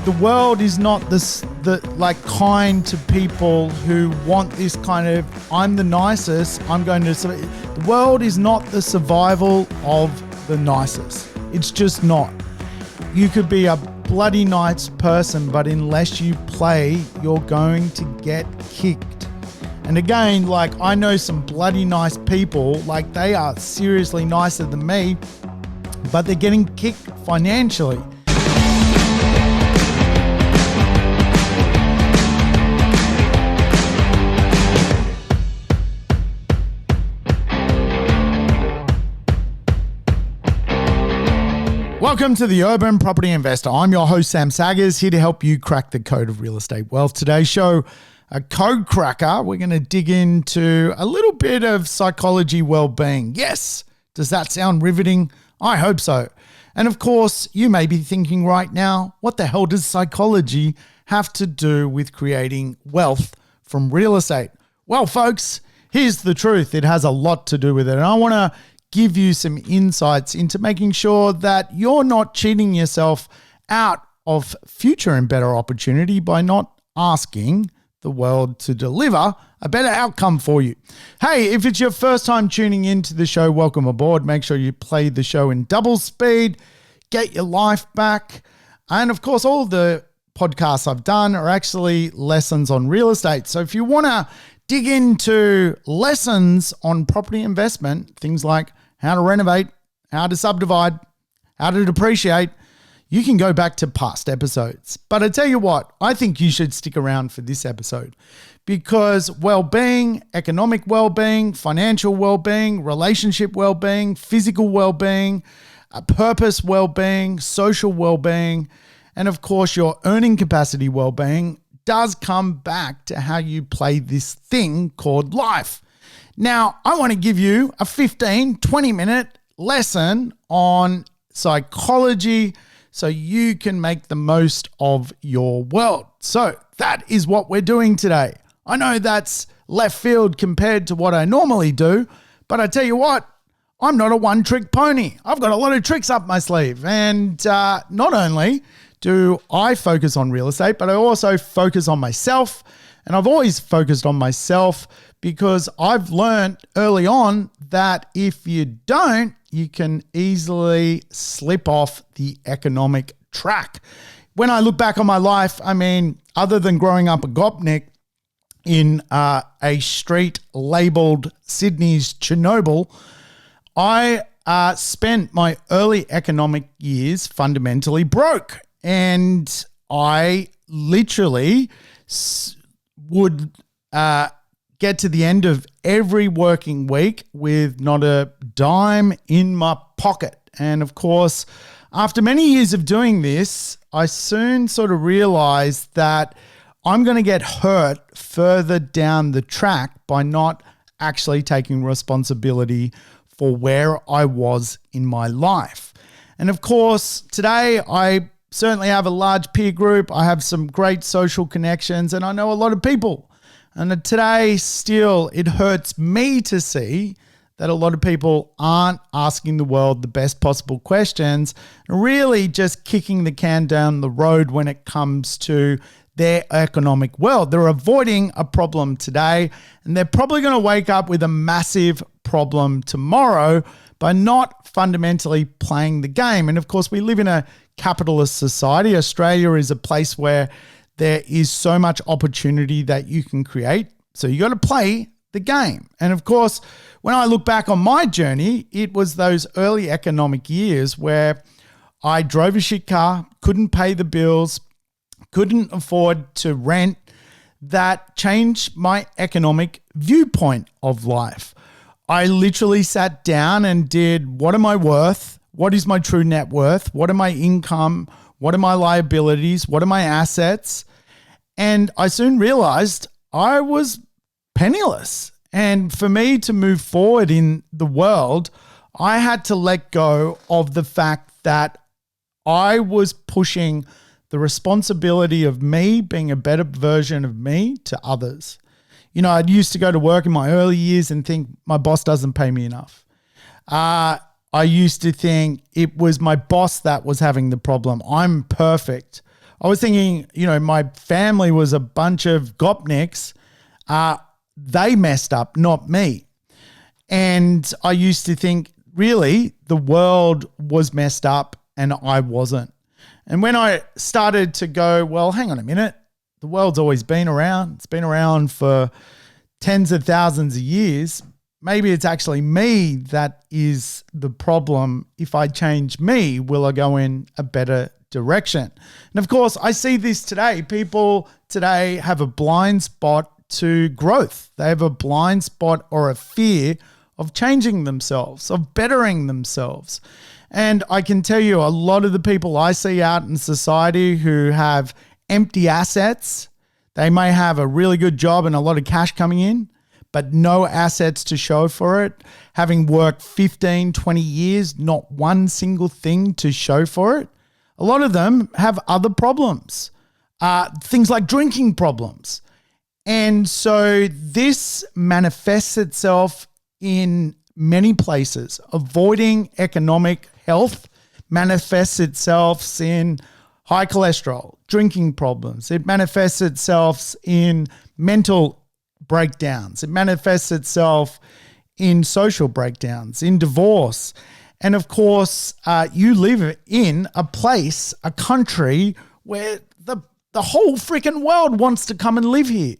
the world is not kind to people who want this kind of, I'm the nicest, I'm going to survive. The world is not the survival of the nicest. It's just not. You could be a bloody nice person, but unless you play, you're going to get kicked. And again, I know some bloody nice people, they are seriously nicer than me, but they're getting kicked financially. Welcome to the Urban Property Investor. I'm your host, Sam Saggers, here to help you crack the code of real estate wealth. Today's show, a code cracker. We're going to dig into a little bit of psychology well-being. Yes, does that sound riveting? I hope so. And of course, you may be thinking right now, what the hell does psychology have to do with creating wealth from real estate? Well, folks, here's the truth. It has a lot to do with it. And I want to give you some insights into making sure that you're not cheating yourself out of future and better opportunity by not asking the world to deliver a better outcome for you. Hey, if it's your first time tuning into the show, welcome aboard. Make sure you play the show in double speed, get your life back. And of course, all of the podcasts I've done are actually lessons on real estate. So if you want to dig into lessons on property investment, things like how to renovate, how to subdivide, how to depreciate, you can go back to past episodes. But I tell you what, I think you should stick around for this episode because well-being, economic well-being, financial well-being, relationship well-being, physical well-being, purpose well-being, social well-being, and of course your earning capacity well-being does come back to how you play this thing called life. Now, I want to give you a 15, 20-minute lesson on psychology so you can make the most of your world. So that is what we're doing today. I know that's left field compared to what I normally do, but I tell you what, I'm not a one-trick pony. I've got a lot of tricks up my sleeve. And not only do I focus on real estate, but I also focus on myself. And I've always focused on myself because I've learned early on that if you don't, you can easily slip off the economic track. When I look back on my life, other than growing up a gopnik in a street labeled Sydney's Chernobyl, I spent my early economic years fundamentally broke. And I literally would get to the end of every working week with not a dime in my pocket. And of course, after many years of doing this, I soon sort of realized that I'm going to get hurt further down the track by not actually taking responsibility for where I was in my life. And of course, today I certainly have a large peer group. I have some great social connections and I know a lot of people. And today still it hurts me to see that a lot of people aren't asking the world the best possible questions and really just kicking the can down the road when it comes to their economic world. They're avoiding a problem today and they're probably going to wake up with a massive problem tomorrow by not fundamentally playing the game. And of course, we live in a capitalist society. Australia is a place where there is so much opportunity that you can create. So you got to play the game. And of course, when I look back on my journey, it was those early economic years where I drove a shit car, couldn't pay the bills, couldn't afford to rent, that changed my economic viewpoint of life. I literally sat down and did, what am I worth? What is my true net worth? What are my income? What are my liabilities? What are my assets? And I soon realized I was penniless. And for me to move forward in the world, I had to let go of the fact that I was pushing the responsibility of me being a better version of me to others. You know, I used to go to work in my early years and think my boss doesn't pay me enough. I used to think it was my boss that was having the problem. I'm perfect. I was thinking, my family was a bunch of gopniks. They messed up, not me. And I used to think, really, the world was messed up and I wasn't. And when I started to go, well, hang on a minute, the world's always been around. It's been around for tens of thousands of years. Maybe it's actually me that is the problem. If I change me, will I go in a better direction? And of course, I see this today. People today have a blind spot to growth. They have a blind spot or a fear of changing themselves, of bettering themselves. And I can tell you a lot of the people I see out in society who have empty assets, they may have a really good job and a lot of cash coming in, but no assets to show for it. Having worked 15, 20 years, not one single thing to show for it. A lot of them have other problems, things like drinking problems. And so this manifests itself in many places. Avoiding economic health manifests itself in high cholesterol, drinking problems. It manifests itself in mental breakdowns. It manifests itself in social breakdowns, in divorce. And of course, you live in a place, a country where the whole freaking world wants to come and live here.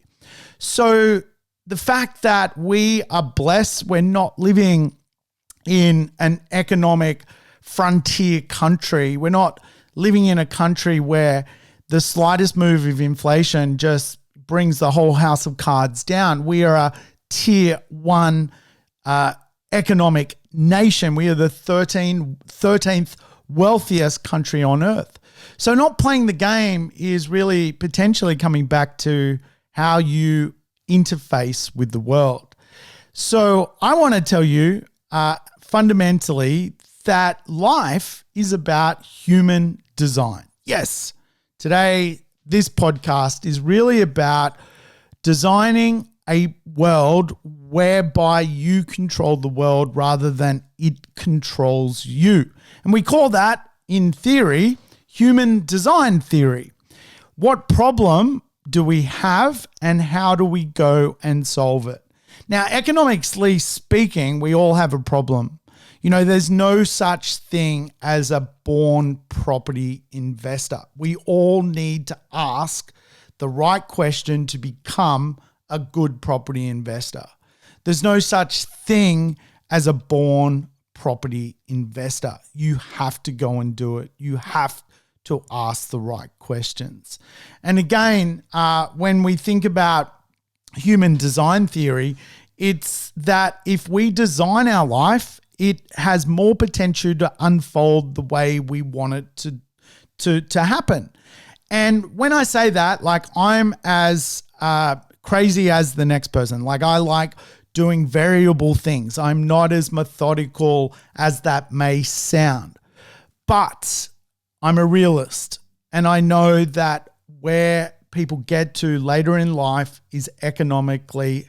So the fact that we are blessed, we're not living in an economic frontier country. We're not living in a country where the slightest move of inflation just brings the whole house of cards down. We are a tier one economic nation. We are the 13th wealthiest country on earth. So not playing the game is really potentially coming back to how you interface with the world. So I want to tell you fundamentally that life is about human design. Yes, today this podcast is really about designing a world whereby you control the world rather than it controls you. And we call that, in theory, human design theory. What problem do we have and how do we go and solve it? Now, economically speaking, we all have a problem. There's no such thing as a born property investor. We all need to ask the right question to become a good property investor. There's no such thing as a born property investor. You have to go and do it. You have to ask the right questions. And again, when we think about human design theory, it's that if we design our life, it has more potential to unfold the way we want it to happen. And when I say that, like, I'm as crazy as the next person. Like, I like doing variable things. I'm not as methodical as that may sound, but I'm a realist, and I know that where people get to later in life is economically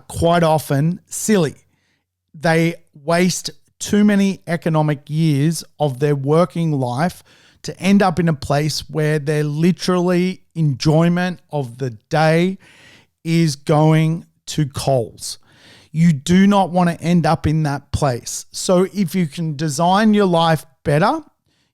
quite often silly. They waste too many economic years of their working life to end up in a place where their literally enjoyment of the day is going to coals. You do not want to end up in that place. So if you can design your life better,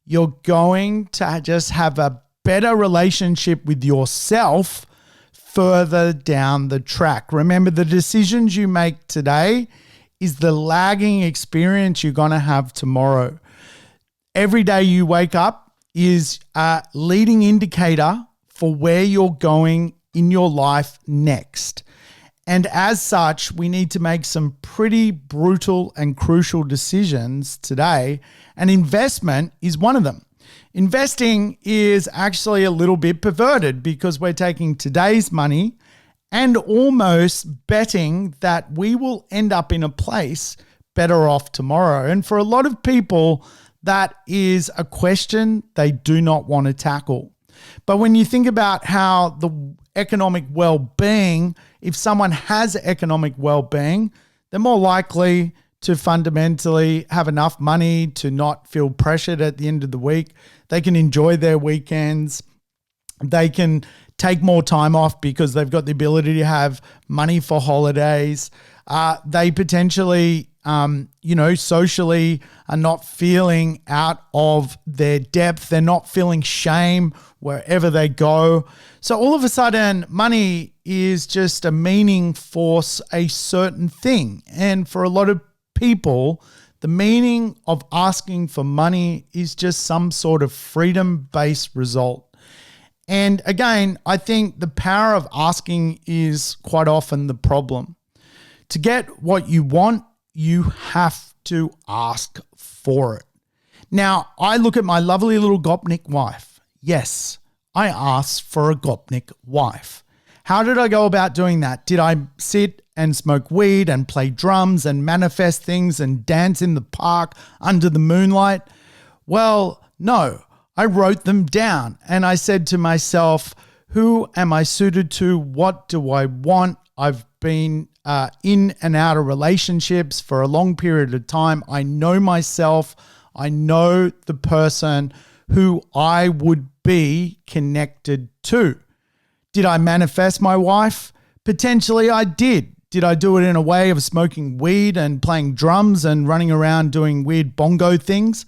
you're going to just have a better relationship with yourself further down the track. Remember, the decisions you make today is the lagging experience you're going to have tomorrow. Every day you wake up is a leading indicator for where you're going in your life next. And as such, we need to make some pretty brutal and crucial decisions today, and investment is one of them. Investing is actually a little bit perverted because we're taking today's money and almost betting that we will end up in a place better off tomorrow. And for a lot of people, that is a question they do not want to tackle. But when you think about how the economic well-being, if someone has economic well-being, they're more likely to fundamentally have enough money to not feel pressured at the end of the week. They can enjoy their weekends. They can take more time off because they've got the ability to have money for holidays. They potentially, socially are not feeling out of their depth. They're not feeling shame wherever they go. So all of a sudden, money is just a meaning for a certain thing. And for a lot of people, the meaning of asking for money is just some sort of freedom-based result. And again, I think the power of asking is quite often the problem. To get what you want, you have to ask for it. Now, I look at my lovely little Gopnik wife. Yes, I asked for a Gopnik wife. How did I go about doing that? Did I sit and smoke weed and play drums and manifest things and dance in the park under the moonlight? Well, no. I wrote them down and I said to myself, who am I suited to? What do I want? I've been in and out of relationships for a long period of time. I know myself. I know the person who I would be connected to. Did I manifest my wife? Potentially I did. Did I do it in a way of smoking weed and playing drums and running around doing weird bongo things?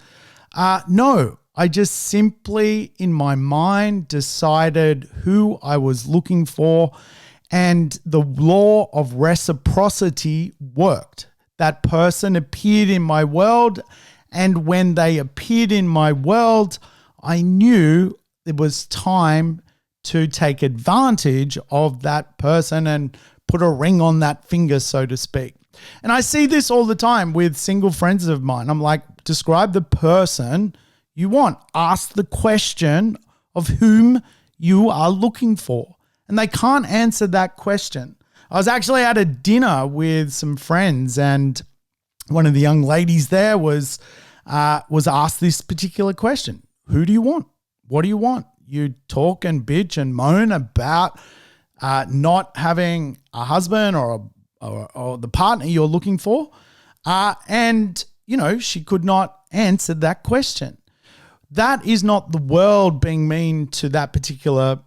No. I just simply, in my mind, decided who I was looking for, and the law of reciprocity worked. That person appeared in my world, and when they appeared in my world, I knew it was time to take advantage of that person and put a ring on that finger, so to speak. And I see this all the time with single friends of mine. I'm like, describe the person you want. Ask the question of whom you are looking for. And they can't answer that question. I was actually at a dinner with some friends, and one of the young ladies there was asked this particular question. Who do you want? What do you want? You talk and bitch and moan about not having a husband or the partner you're looking for. And, she could not answer that question. That is not the world being mean to that particular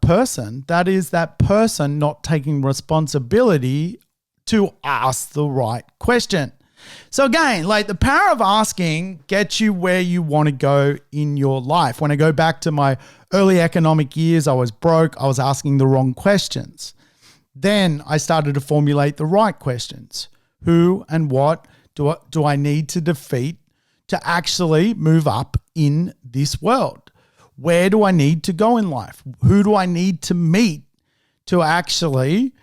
person. That is that person not taking responsibility to ask the right question. So again, like the power of asking gets you where you want to go in your life. When I go back to my early economic years, I was broke. I was asking the wrong questions. Then I started to formulate the right questions. Who and what do I need to defeat to actually move up in this world? Where do I need to go in life? Who do I need to meet to actually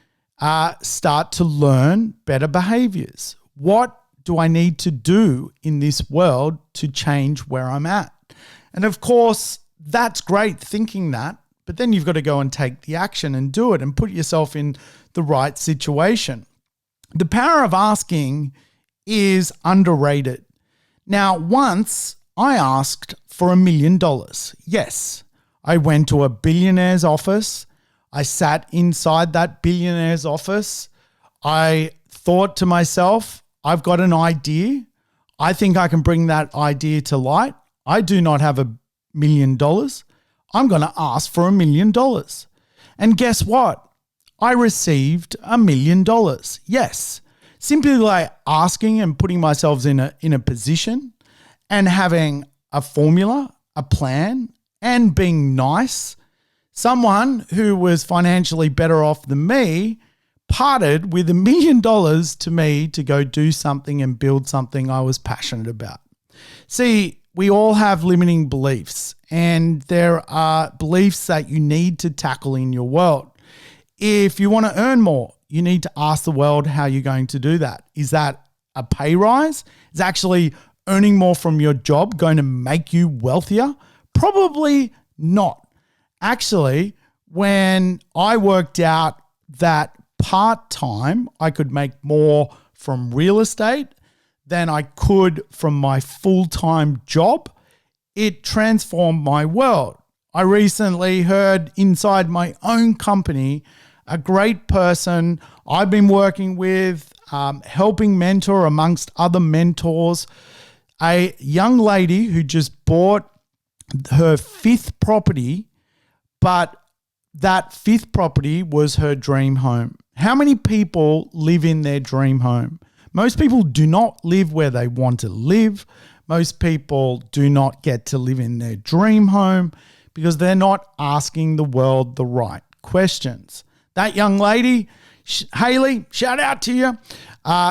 start to learn better behaviors? What do I need to do in this world to change where I'm at? And of course, that's great thinking that, but then you've got to go and take the action and do it and put yourself in the right situation. The power of asking is underrated. Now, once I asked for $1 million. Yes, I went to a billionaire's office. I sat inside that billionaire's office. I thought to myself, I've got an idea. I think I can bring that idea to light. I do not have $1 million. I'm going to ask for $1 million. And guess what? I received $1 million. Yes, simply like asking and putting myself in a position and having a formula, a plan, and being nice. Someone who was financially better off than me parted with $1 million to me to go do something and build something I was passionate about. See, we all have limiting beliefs, and there are beliefs that you need to tackle in your world. If you want to earn more, you need to ask the world how you're going to do that. Is that a pay rise? Is actually earning more from your job going to make you wealthier? Probably not. Actually, when I worked out that part-time, I could make more from real estate than I could from my full-time job, it transformed my world. I recently heard inside my own company, a great person I've been working with, helping mentor amongst other mentors, a young lady who just bought her 5th property, but that fifth property was her dream home. How many people live in their dream home? Most people do not live where they want to live. Most people do not get to live in their dream home because they're not asking the world the right questions. That young lady, Haley, shout out to you.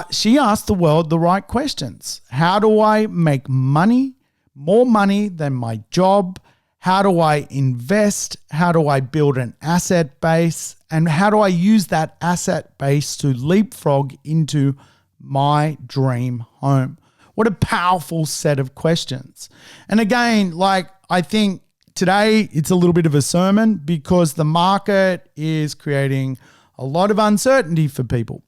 She asked the world the right questions. How do I make money, more money than my job? How do I invest? How do I build an asset base? And how do I use that asset base to leapfrog into my dream home? What a powerful set of questions. And again, I think today it's a little bit of a sermon because the market is creating a lot of uncertainty for people.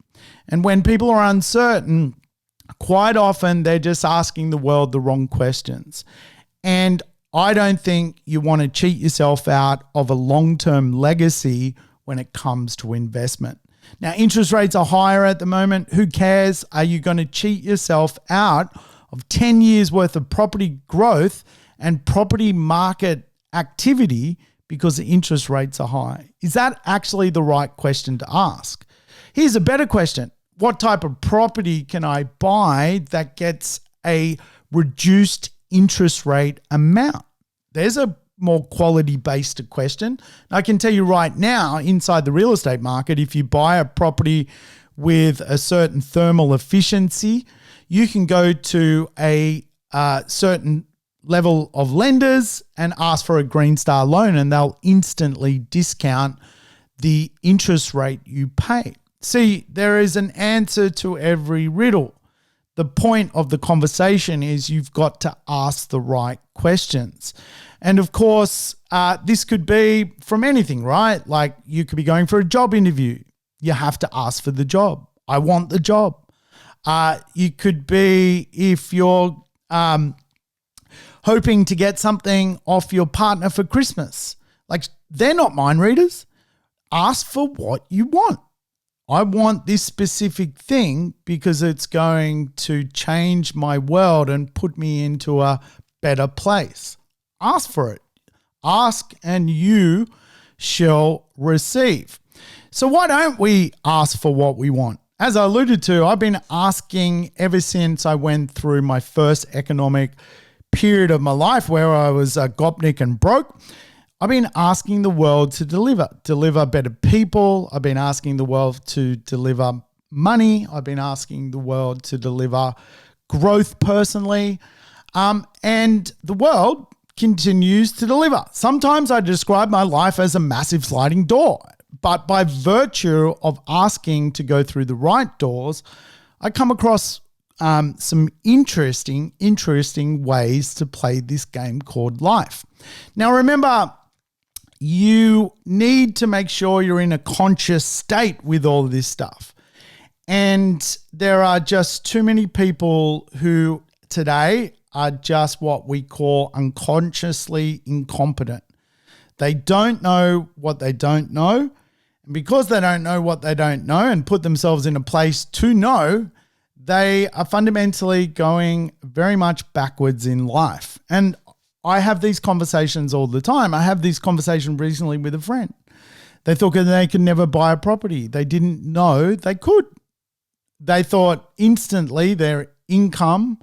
And when people are uncertain, quite often they're just asking the world the wrong questions. And I don't think you want to cheat yourself out of a long-term legacy when it comes to investment. Now, interest rates are higher at the moment. Who cares? Are you going to cheat yourself out of 10 years worth of property growth and property market activity because the interest rates are high? Is that actually the right question to ask? Here's a better question. What type of property can I buy that gets a reduced interest rate amount? There's a more quality-based question. I can tell you right now, inside the real estate market, if you buy a property with a certain thermal efficiency, you can go to a certain level of lenders and ask for a Green Star loan, and they'll instantly discount the interest rate you pay. See, there is an answer to every riddle. The point of the conversation is you've got to ask the right questions. And of course, this could be from anything, right? Like you could be going for a job interview. You have to ask for the job. I want the job. You could be if you're hoping to get something off your partner for Christmas. Like they're not mind readers. Ask for what you want. I want this specific thing because it's going to change my world and put me into a better place. Ask for it. Ask and you shall receive. So why don't we ask for what we want? As I alluded to, I've been asking ever since I went through my first economic period of my life where I was gopnik and broke. I've been asking the world to deliver better people. I've been asking the world to deliver money. I've been asking the world to deliver growth personally. And the world continues to deliver. Sometimes I describe my life as a massive sliding door, but by virtue of asking to go through the right doors, I come across some interesting ways to play this game called life. Now, remember, you need to make sure you're in a conscious state with all of this stuff. And there are just too many people who today are just what we call unconsciously incompetent. They don't know what they don't know. And because they don't know what they don't know and put themselves in a place to know, they are fundamentally going very much backwards in life. And I have these conversations all the time. I have this conversation recently with a friend. They thought that they could never buy a property. They didn't know they could. They thought instantly their income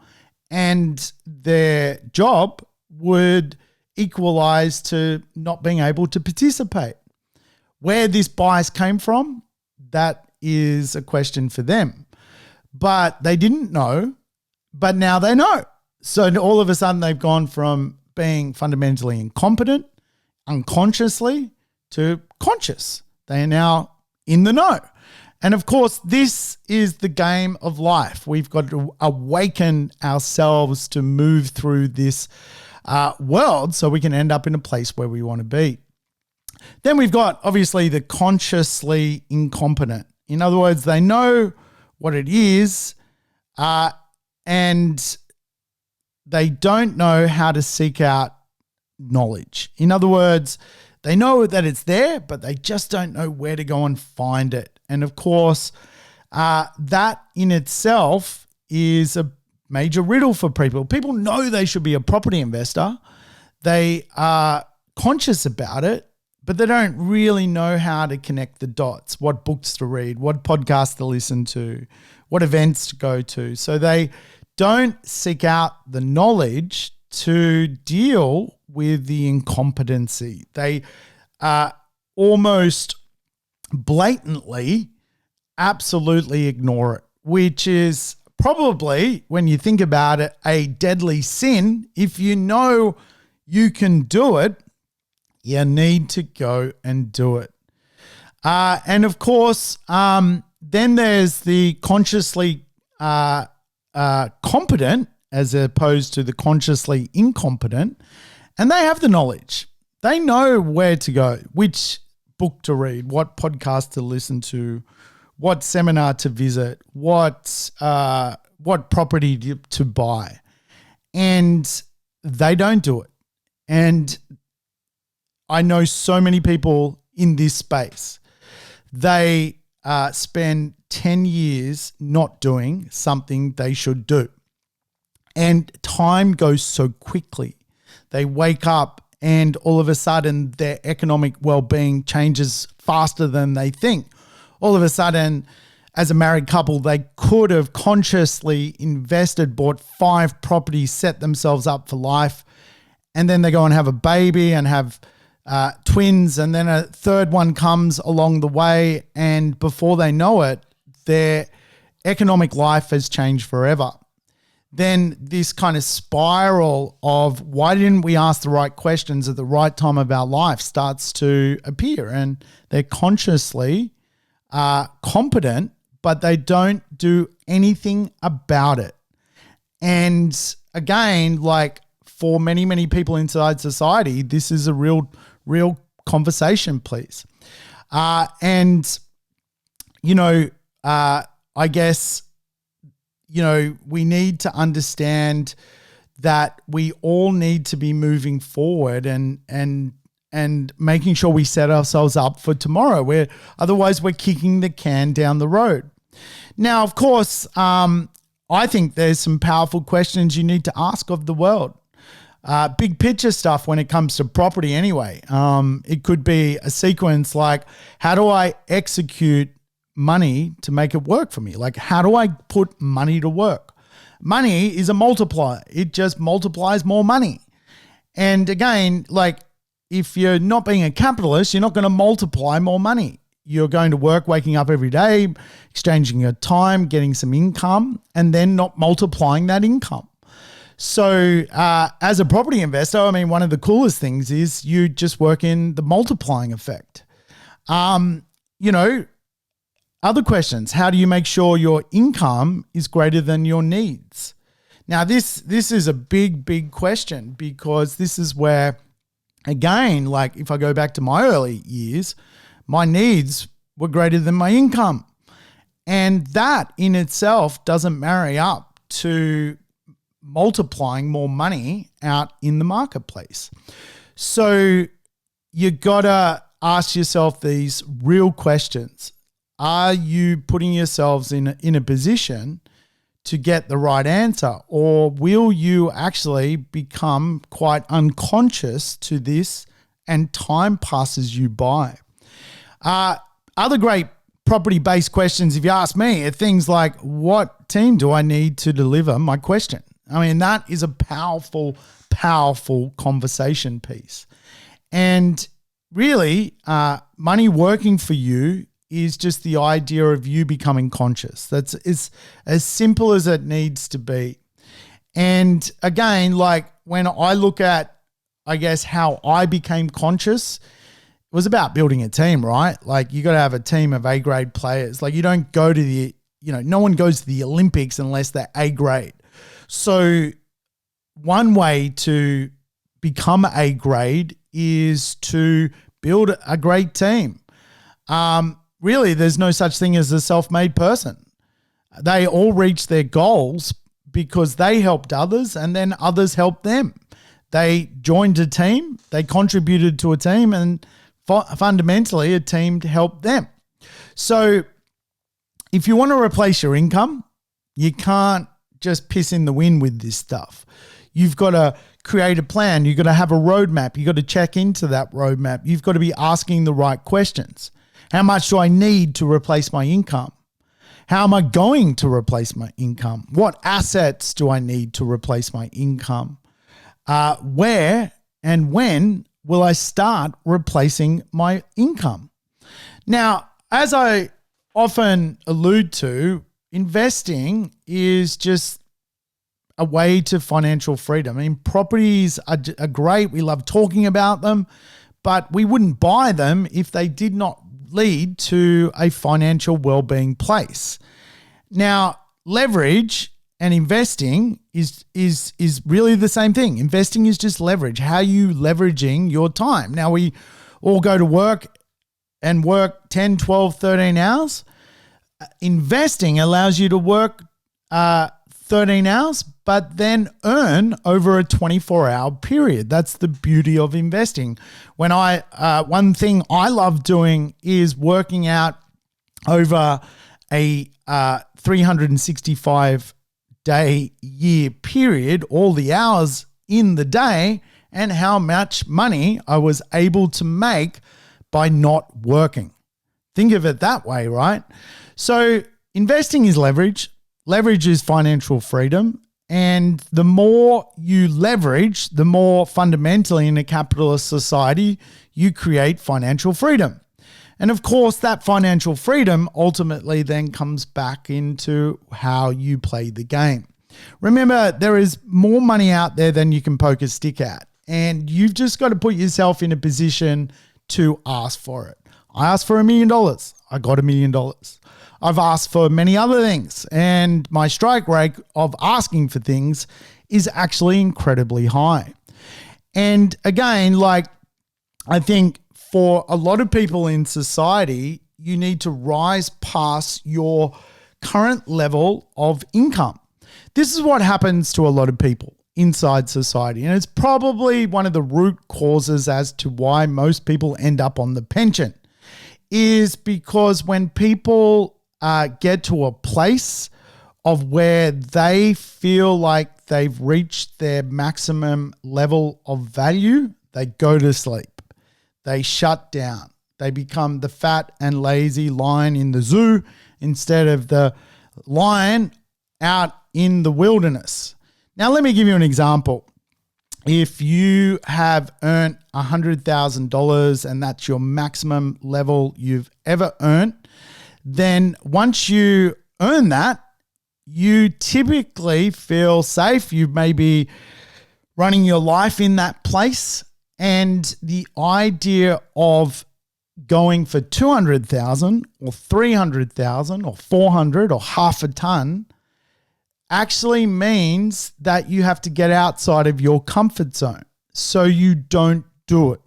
and their job would equalize to not being able to participate. Where this bias came from, that is a question for them. But they didn't know, but now they know. So all of a sudden they've gone from being fundamentally incompetent, unconsciously, to conscious. They are now in the know. And of course, this is the game of life. We've got to awaken ourselves to move through this world so we can end up in a place where we want to be. Then we've got, obviously, the consciously incompetent. In other words, they know what it is and they don't know how to seek out knowledge. In other words, they know that it's there, but they just don't know where to go and find it. And of course, that in itself is a major riddle for people. People know they should be a property investor. They are conscious about it, but they don't really know how to connect the dots, what books to read, what podcasts to listen to, what events to go to. So they don't seek out the knowledge to deal with the incompetency. They almost blatantly, absolutely ignore it, which is probably, when you think about it, a deadly sin. If you know you can do it, you need to go and do it. And of course, then there's the consciously competent as opposed to the consciously incompetent, and they have the knowledge. They know where to go, which book to read, what podcast to listen to, what seminar to visit, what property to buy, and they don't do it. And I know so many people in this space. They spend 10 years not doing something they should do. And time goes so quickly. They wake up and all of a sudden their economic well-being changes faster than they think. All of a sudden, as a married couple, they could have consciously invested, bought 5 properties, set themselves up for life, and then they go and have a baby and have twins, and then a third one comes along the way, and before they know it, their economic life has changed forever. Then this kind of spiral of why didn't we ask the right questions at the right time of our life starts to appear, and they're consciously competent, but they don't do anything about it. And again, like for many, many people inside society, this is a real conversation, please. And, I guess, we need to understand that we all need to be moving forward and making sure we set ourselves up for tomorrow, otherwise we're kicking the can down the road. Now, of course, I think there's some powerful questions you need to ask of the world. Big picture stuff when it comes to property anyway. It could be a sequence like, how do I execute money to make it work for me? Like, how do I put money to work? Money is a multiplier. It just multiplies more money. And again, like if you're not being a capitalist, you're not going to multiply more money. You're going to work, waking up every day, exchanging your time, getting some income, and then not multiplying that income. So as a property investor, I mean, one of the coolest things is you just work in the multiplying effect. Other questions. How do you make sure your income is greater than your needs? Now, this is a big question, because this is where, again, like if I go back to my early years, my needs were greater than my income. And that in itself doesn't marry up to multiplying more money out in the marketplace. So you got to ask yourself these real questions. Are you putting yourselves in a position to get the right answer, or will you actually become quite unconscious to this and time passes you by? Other great property-based questions, if you ask me, are things like, what team do I need to deliver my question? I mean, that is a powerful conversation piece. And really, money working for you is just the idea of you becoming conscious. That's as simple as it needs to be. And again, like when I look at, I guess, how I became conscious, it was about building a team, right? Like you got to have a team of A-grade players. Like you don't go to no one goes to the Olympics unless they're A-grade. So one way to become A-grade is to build a great team. Really, there's no such thing as a self-made person. They all reach their goals because they helped others and then others helped them. They joined a team, they contributed to a team, and fundamentally a team helped them. So if you want to replace your income, you can't just piss in the wind with this stuff. You've got to create a plan. You've got to have a roadmap. You've got to check into that roadmap. You've got to be asking the right questions. How much do I need to replace my income? How am I going to replace my income? What assets do I need to replace my income? Where and when will I start replacing my income? Now, as I often allude to, investing is just a way to financial freedom. I mean, properties are great. We love talking about them, but we wouldn't buy them if they did not lead to a financial well-being place. Now, leverage and investing is really the same thing. Investing is just leverage. How are you leveraging your time? Now, we all go to work and work 10, 12, 13 hours. Investing allows you to work 13 hours, but then earn over a 24-hour period. That's the beauty of investing. One thing I love doing is working out over a 365-day year period, all the hours in the day, and how much money I was able to make by not working. Think of it that way, right? So investing is leverage. Leverage is financial freedom. And the more you leverage, the more fundamentally in a capitalist society, you create financial freedom. And of course, that financial freedom ultimately then comes back into how you play the game. Remember, there is more money out there than you can poke a stick at. And you've just got to put yourself in a position to ask for it. I asked for $1 million. I got $1 million. I've asked for many other things, and my strike rate of asking for things is actually incredibly high. And again, I think for a lot of people in society, you need to rise past your current level of income. This is what happens to a lot of people inside society, and it's probably one of the root causes as to why most people end up on the pension, is because when people get to a place of where they feel like they've reached their maximum level of value, they go to sleep. They shut down. They become the fat and lazy lion in the zoo instead of the lion out in the wilderness. Now, let me give you an example. If you have earned $100,000 and that's your maximum level you've ever earned, then once you earn that, you typically feel safe. You may be running your life in that place. And the idea of going for 200,000 or 300,000 or 400 or half a ton actually means that you have to get outside of your comfort zone. So you don't do it.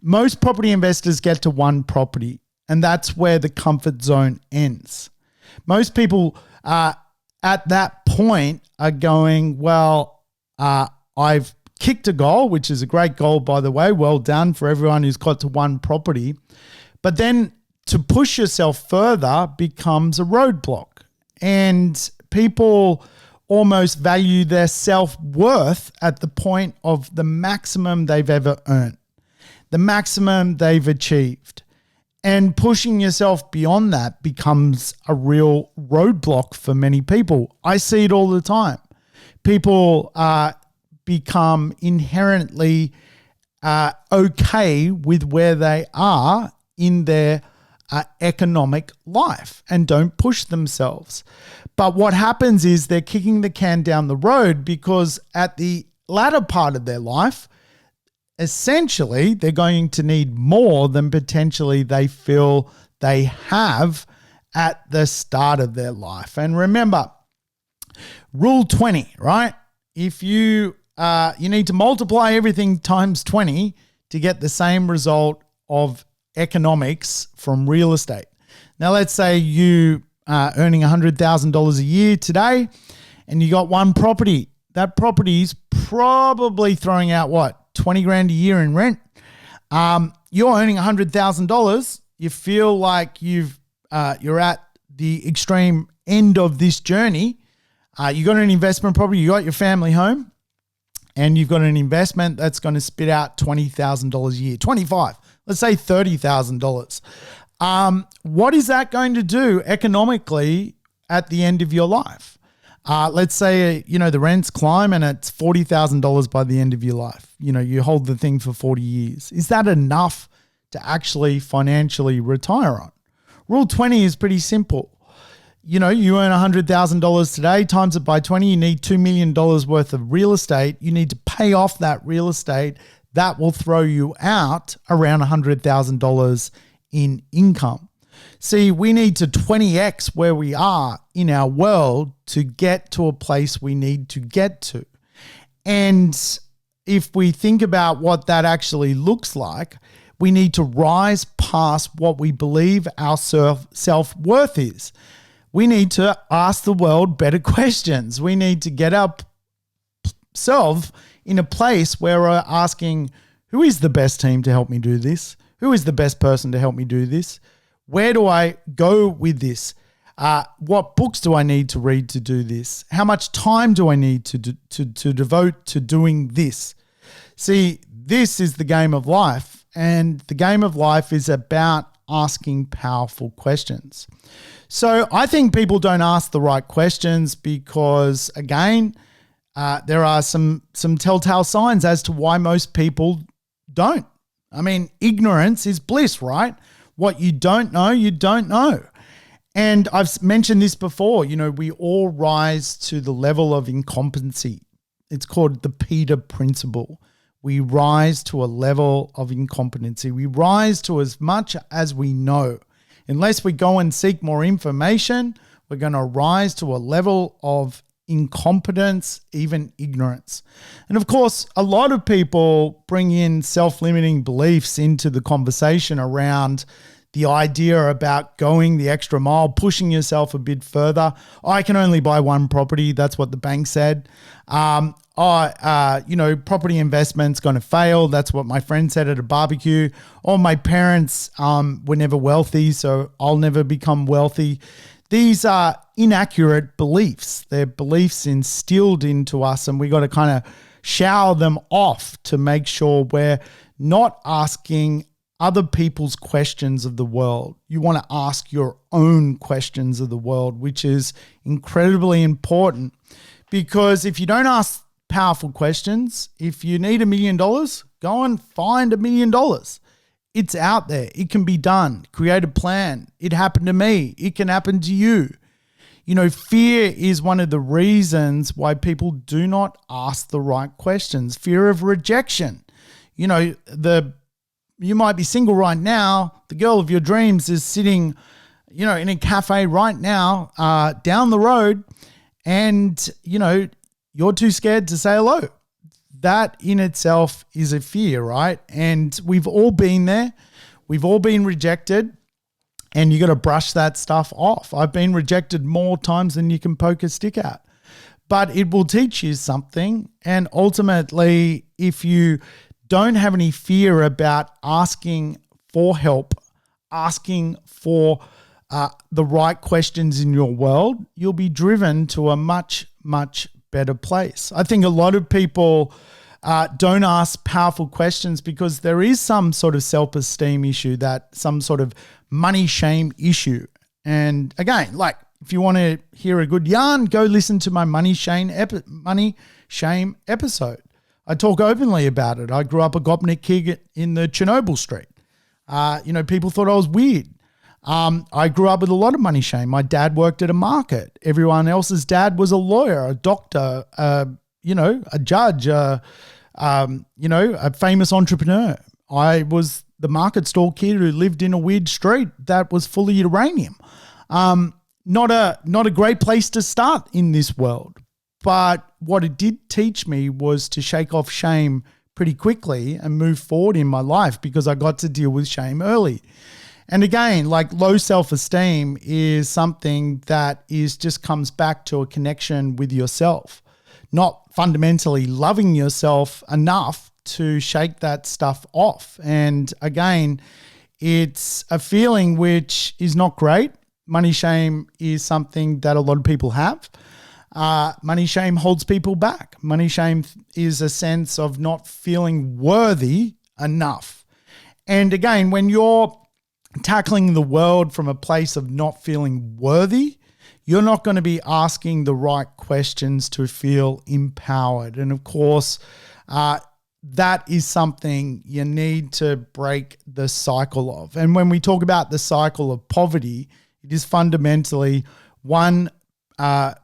Most property investors get to one property, and that's where the comfort zone ends. Most people at that point are going, well, I've kicked a goal, which is a great goal, by the way. Well done for everyone who's got to one property. But then to push yourself further becomes a roadblock. And people almost value their self-worth at the point of the maximum they've ever earned, the maximum they've achieved. And pushing yourself beyond that becomes a real roadblock for many people. I see it all the time. People become inherently okay with where they are in their economic life and don't push themselves. But what happens is they're kicking the can down the road because at the latter part of their life, essentially, they're going to need more than potentially they feel they have at the start of their life. And remember, rule 20, right? If you need to multiply everything times 20 to get the same result of economics from real estate. Now, let's say you are earning $100,000 a year today and you got one property. That property is probably throwing out what? 20 grand a year in rent. You're earning $100,000. You feel like you're at the extreme end of this journey. You got an investment property. You got your family home. and you've got an investment that's going to spit out $20,000 a year, 25, let's say $30,000. What is that going to do economically at the end of your life? Let's say, the rents climb and it's $40,000 by the end of your life. You hold the thing for 40 years. Is that enough to actually financially retire on? Rule 20 is pretty simple. You earn $100,000 today, times it by 20, you need $2 million worth of real estate. You need to pay off that real estate. That will throw you out around $100,000 in income. See, we need to 20x where we are in our world to get to a place we need to get to. And if we think about what that actually looks like, we need to rise past what we believe our self-worth is. We need to ask the world better questions. We need to get ourselves in a place where we're asking, who is the best team to help me do this? Who is the best person to help me do this? Where do I go with this? What books do I need to read to do this? How much time do I need to devote to doing this? See, this is the game of life, and the game of life is about asking powerful questions. So I think people don't ask the right questions because, again, there are some telltale signs as to why most people don't. I mean, ignorance is bliss, right? What you don't know, you don't know. And I've mentioned this before, we all rise to the level of incompetency. It's called the Peter Principle. We rise to a level of incompetency. We rise to as much as we know. Unless we go and seek more information, we're going to rise to a level of incompetence, even ignorance. And of course, a lot of people bring in self-limiting beliefs into the conversation around the idea about going the extra mile, pushing yourself a bit further. I can only buy one property. That's what the bank said. Property investment's going to fail. That's what my friend said at a barbecue. Or my parents were never wealthy, so I'll never become wealthy. These are inaccurate beliefs. They're beliefs instilled into us, and we got to kind of shower them off to make sure we're not asking other people's questions of the world. You want to ask your own questions of the world, which is incredibly important, because if you don't ask powerful questions, if you need $1 million, go and find $1 million. It's out there. It can be done. Create a plan. It happened to me. It can happen to you. Fear is one of the reasons why people do not ask the right questions. Fear of rejection. You might be single right now. The girl of your dreams is sitting, in a cafe right now, down the road, and, you're too scared to say hello. That in itself is a fear, right? And we've all been there. We've all been rejected, and you got to brush that stuff off. I've been rejected more times than you can poke a stick at, but it will teach you something. And ultimately, if you don't have any fear about asking for help, asking for the right questions in your world, you'll be driven to a much, much better place. I think a lot of people don't ask powerful questions because there is some sort of self-esteem issue, some sort of money shame issue. And again, if you want to hear a good yarn, go listen to my money shame episode. I talk openly about it. I grew up a Gopnik kid in the Chernobyl street. People thought I was weird. I grew up with a lot of money shame. My dad worked at a market. Everyone else's dad was a lawyer, a doctor, a judge, a famous entrepreneur. I was the market stall kid who lived in a weird street that was full of uranium. Not a great place to start in this world. But what it did teach me was to shake off shame pretty quickly and move forward in my life, because I got to deal with shame early. And again, low self-esteem is something that just comes back to a connection with yourself, not fundamentally loving yourself enough to shake that stuff off. And again, it's a feeling which is not great. Money shame is something that a lot of people have. money shame holds people back. Money shame is a sense of not feeling worthy enough. And again, when you're tackling the world from a place of not feeling worthy, you're not going to be asking the right questions to feel empowered. And of course, that is something you need to break the cycle of. And when we talk about the cycle of poverty, it is fundamentally one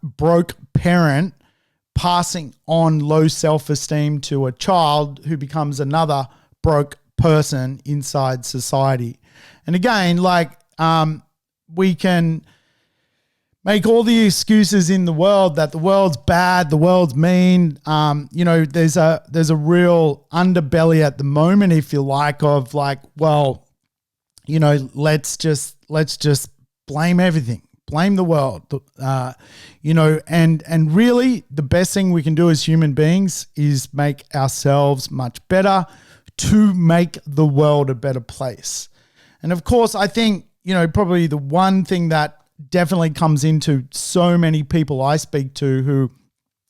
broke parent passing on low self-esteem to a child who becomes another broke person inside society. And again, we can make all the excuses in the world that the world's bad, the world's mean. There's a real underbelly at the moment, if you like, of let's just blame everything, blame the world, and really the best thing we can do as human beings is make ourselves much better to make the world a better place. And of course, I think, probably the one thing that definitely comes into so many people I speak to who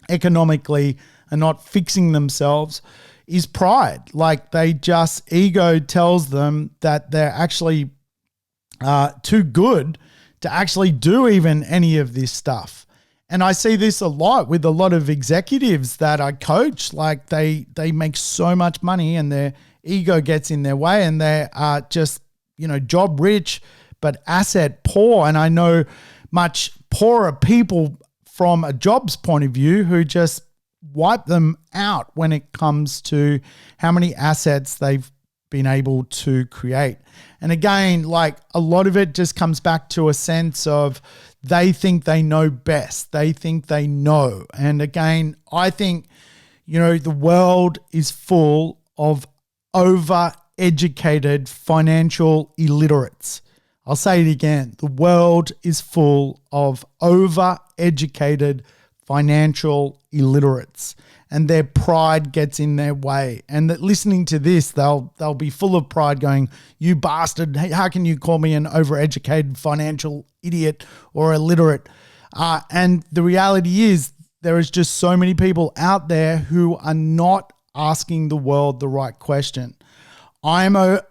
economically are not fixing themselves is pride. Ego tells them that they're actually too good to actually do even any of this stuff. And I see this a lot with a lot of executives that I coach. They make so much money and their ego gets in their way and they are just, job rich, but asset poor. And I know much poorer people from a jobs point of view who just wipe them out when it comes to how many assets they've been able to create. And again, a lot of it just comes back to a sense of they think they know best. They think they know. And again, I think, the world is full of over-educated financial illiterates. I'll say it again. The world is full of over-educated financial illiterates, and their pride gets in their way. And that listening to this, they'll be full of pride going, "You bastard, how can you call me an overeducated financial idiot or illiterate?" And the reality is there is just so many people out there who are not asking the world the right question. I'm a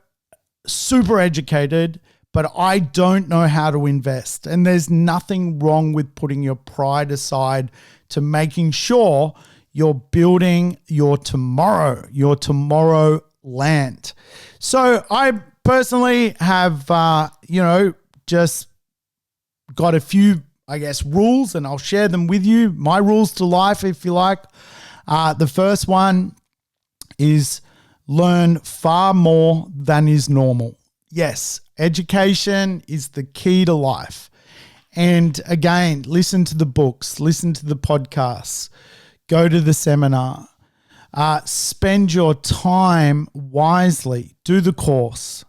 super educated, but I don't know how to invest. And there's nothing wrong with putting your pride aside to making sure you're building your tomorrow land. So I personally have, just got a few, rules, and I'll share them with you. My rules to life, if you like. The first one is learn far more than is normal. Yes, education is the key to life. And again, listen to the books, listen to the podcasts, go to the seminar, spend your time wisely, do the course.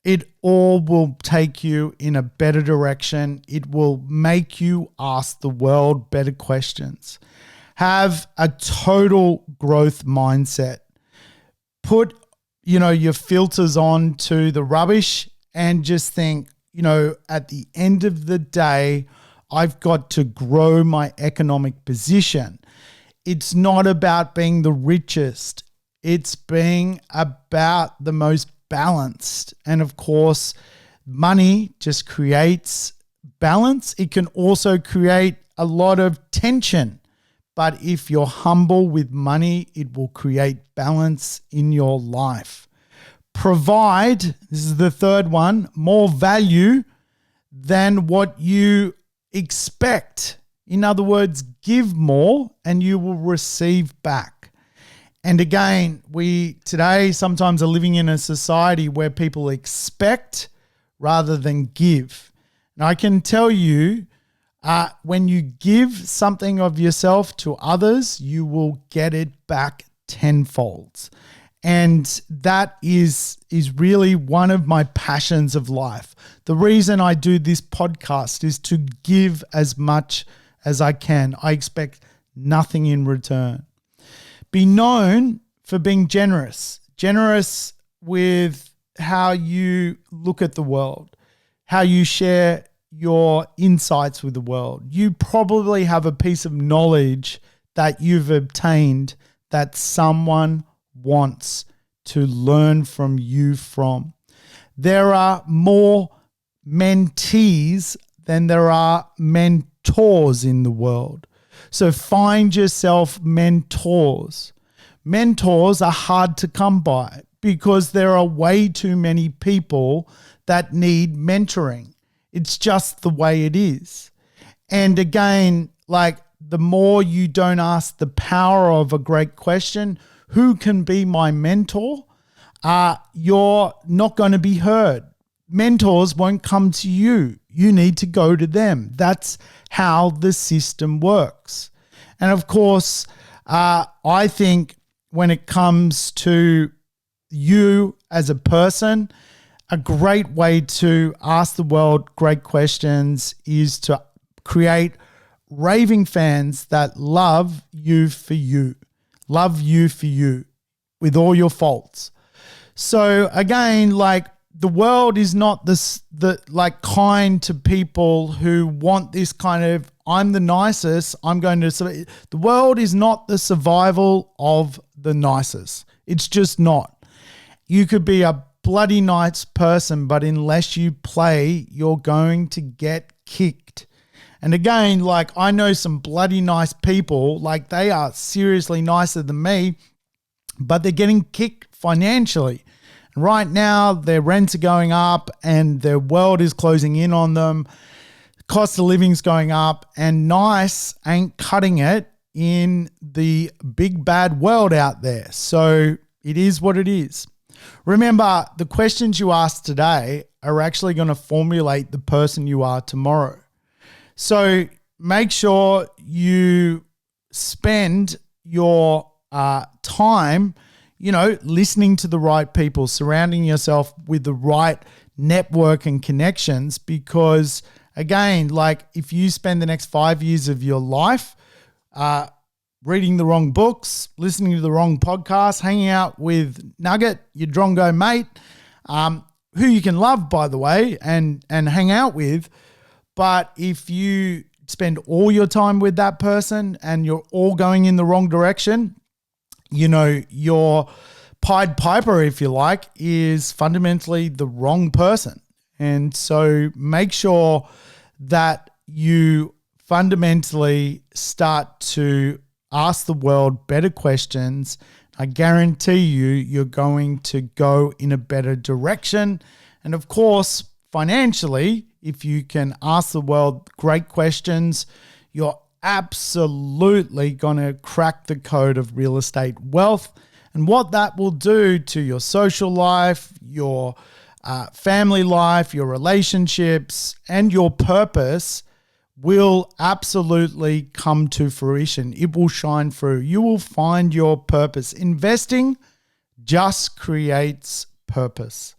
It all will take you in a better direction. It will make you ask the world better questions. Have a total growth mindset. Put, your filters on to the rubbish and just think, at the end of the day, I've got to grow my economic position. It's not about being the richest. It's being about the most balanced. And of course, money just creates balance. It can also create a lot of tension. But if you're humble with money, it will create balance in your life. Provide, this is the third one, more value than what you expect. In other words, give more and you will receive back. And again, we today sometimes are living in a society where people expect rather than give. And I can tell you, when you give something of yourself to others, you will get it back tenfold. And that is really one of my passions of life. The reason I do this podcast is to give as much as I can. I expect nothing in return. Be known for being generous with how you look at the world, how you share your insights with the world. You probably have a piece of knowledge that you've obtained that someone wants to learn from you from. There are more mentees than there are mentors in the world. So find yourself mentors. Mentors are hard to come by because there are way too many people that need mentoring. It's just the way it is. And again, like the more you don't ask the power of a great question, who can be my mentor? You're not going to be heard. Mentors won't come to you. You need to go to them. That's how the system works. And of course, I think when it comes to you as a person, a great way to ask the world great questions is to create raving fans that love you for you with all your faults. So again, like the world is not kind to people who want this kind of, I'm the nicest, the world is not the survival of the nicest. It's just not. You could be a bloody nice person, but unless you play, you're going to get kicked. And again, like I know some bloody nice people, like they are seriously nicer than me, but they're getting kicked financially. And right now, their rents are going up and their world is closing in on them. Cost of living's going up, and nice ain't cutting it in the big bad world out there. So it is what it is. Remember, the questions you ask today are actually going to formulate the person you are tomorrow. So make sure you spend your time, listening to the right people, surrounding yourself with the right network and connections, because again, like if you spend the next 5 years of your life reading the wrong books, listening to the wrong podcasts, hanging out with Nugget, your drongo mate, who you can love, by the way, and hang out with. But if you spend all your time with that person and you're all going in the wrong direction, your Pied Piper, if you like, is fundamentally the wrong person. And so make sure that you fundamentally start to ask the world better questions. I guarantee you're going to go in a better direction. And of course, financially, if you can ask the world great questions, you're absolutely going to crack the code of real estate wealth. And what that will do to your social life, your family life, your relationships, and your purpose will absolutely come to fruition. It will shine through. You will find your purpose. Investing just creates purpose.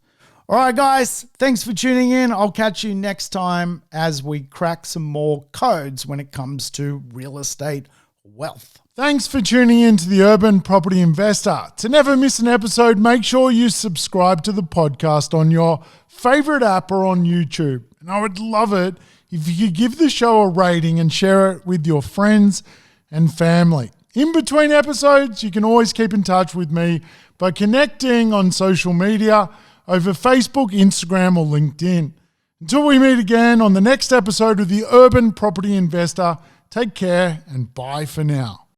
All right, guys, thanks for tuning in. I'll catch you next time as we crack some more codes when it comes to real estate wealth. Thanks for tuning in to the Urban Property Investor. To never miss an episode, make sure you subscribe to the podcast on your favorite app or on YouTube. And I would love it if you could give the show a rating and share it with your friends and family. In between episodes, you can always keep in touch with me by connecting on social media over Facebook, Instagram, or LinkedIn. Until we meet again on the next episode of the Urban Property Investor, take care and bye for now.